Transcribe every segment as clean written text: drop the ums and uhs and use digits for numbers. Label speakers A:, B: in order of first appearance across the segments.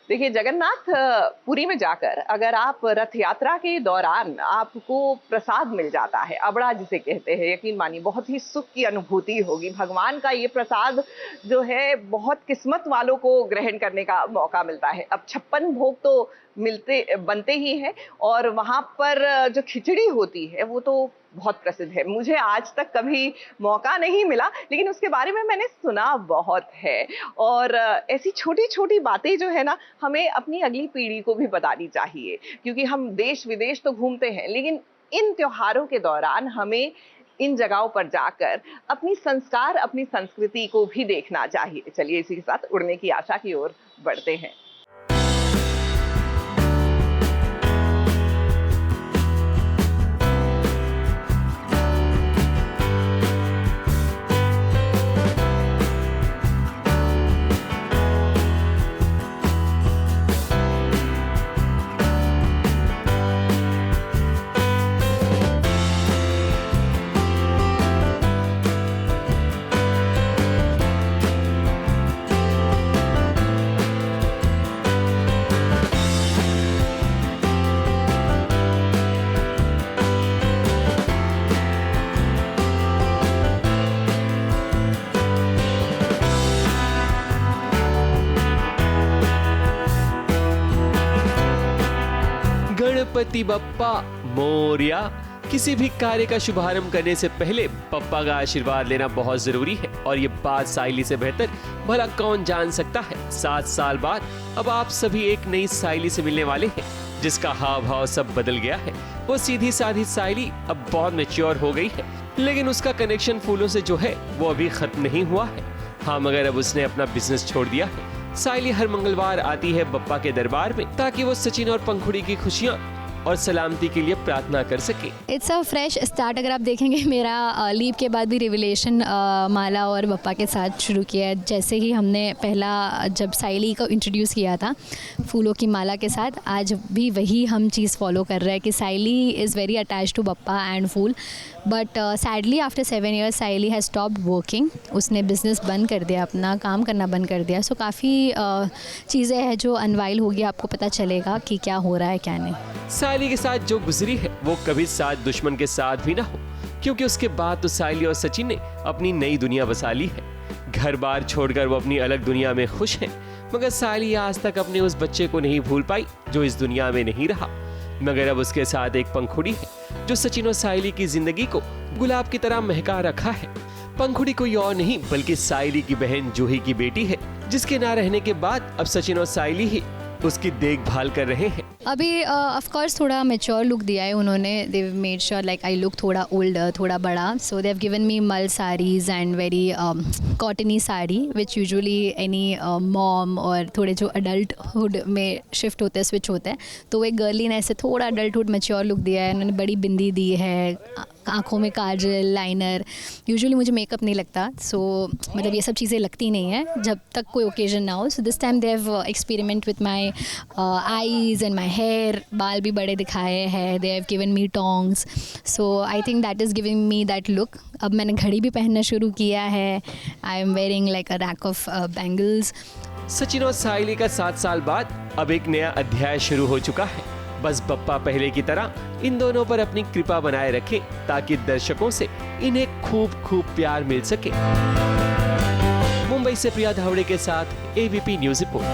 A: देखिए, जगन्नाथ पुरी में जाकर अगर आप रथ यात्रा के दौरान आपको प्रसाद मिल जाता है, अबड़ा जिसे कहते हैं, यकीन मानिए बहुत ही सुख की अनुभूति होगी। भगवान का ये प्रसाद जो है बहुत किस्मत वालों को ग्रहण करने का मौका मिलता है। अब 56 भोग तो बनते ही हैं और वहाँ पर जो खिचड़ी होती है वो तो बहुत प्रसिद्ध है। मुझे आज तक कभी मौका नहीं मिला, लेकिन उसके बारे में मैंने सुना बहुत है। और ऐसी छोटी-छोटी बातें जो है ना, हमें अपनी अगली पीढ़ी को भी बतानी चाहिए, क्योंकि हम देश-विदेश तो घूमते हैं, लेकिन इन त्योहारों के दौरान हमें इन जगहों पर जाकर अपनी संस्कार, अपनी संस्कृति को भी देखना चाहिए। चलिए इसी के साथ उड़ने की आशा की ओर बढ़ते हैं।
B: गणपति बप्पा मोरया। किसी भी कार्य का शुभारंभ करने से पहले पप्पा का आशीर्वाद लेना बहुत जरूरी है और ये बात साइली से बेहतर भला कौन जान सकता है। 7 साल बाद अब आप सभी एक नई साइली से मिलने वाले हैं, जिसका हाव भाव सब बदल गया है। वो सीधी साधी साइली अब बहुत मैच्योर हो गई है, लेकिन उसका कनेक्शन फूलों से जो है वो अभी खत्म नहीं हुआ है। हाँ, मगर अब उसने अपना बिजनेस छोड़ दिया है। साइली हर मंगलवार आती है बप्पा के दरबार में, ताकि वो सचिन और पंखुड़ी की खुशियाँ और सलामती के लिए प्रार्थना कर सके।
C: It's a fresh start. अगर आप देखेंगे, मेरा लीव के बाद भी रिविलेशन माला और बप्पा के साथ शुरू किया है। जैसे ही हमने पहला जब साइली को इंट्रोड्यूस किया था फूलों की माला के साथ, आज भी वही हम चीज़ फॉलो कर रहे हैं कि Saili is very attach to Bappa and full. But sadly after 7 years Saili has stopped working. उसने बिज़नेस बंद कर दिया, अपना काम करना बंद कर दिया। सो काफ़ी चीज़ें हैं जो अनवाइल होगी, आपको पता चलेगा कि क्या हो रहा है क्या नहीं।
B: साइली के साथ जो गुजरी है वो कभी साथ दुश्मन के साथ भी ना हो, क्योंकि उसके बाद तो साइली और सचिन ने अपनी नई दुनिया बसा ली है। घर बार छोड़कर वो अपनी अलग दुनिया में खुश हैं, मगर साइली आज तक अपने उस बच्चे को नहीं भूल पाई जो इस दुनिया में नहीं रहा। मगर अब उसके साथ एक पंखुड़ी है जो सचिन और साइली की जिंदगी को गुलाब की तरह महका रखा है। पंखुड़ी कोई और नहीं बल्कि साइली की बहन जूही की बेटी है, जिसके ना रहने के बाद अब सचिन और साइली ही उसकी देखभाल कर रहे हैं।
C: अभी ऑफ कोर्स थोड़ा मैच्योर लुक दिया है उन्होंने। They made sure like I look थोड़ा ओल्डर, थोड़ा बड़ा। सो दे हैव गिवन मी मल saris and very cottony sari which usually any mom और थोड़े जो अडल्टहुड में शिफ्ट होते हैं, स्विच होते हैं, तो वो एक गर्लीनेस से थोड़ा अडल्टहुड मैच्योर लुक दिया है। उन्होंने बड़ी बिंदी दी है, आँखों में काजल, लाइनर। यूजुअली मुझे मेकअप नहीं लगता, सो मतलब ये सब चीज़ें लगती नहीं हैं जब तक कोई ओकेजन ना हो। So this time they have experiment with my eyes and my hair. बाल भी बड़े दिखाए हैं। They have given me tongs. So I think that is giving me that look. अब मैंने घड़ी भी पहनना शुरू किया है। I am wearing like a rack of bangles.
B: Sachin और साइली का 7 साल बाद अब एक नया अध्याय शुरू हो चुका है। बस बप्पा पहले की तरह इन दोनों पर अपनी कृपा बनाए रखें, ताकि दर्शकों से इन्हें खूब खूब प्यार मिल सके। मुंबई से प्रिया धावड़े के साथ ABP news report.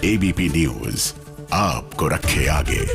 D: ABP news आपको रखे आगे।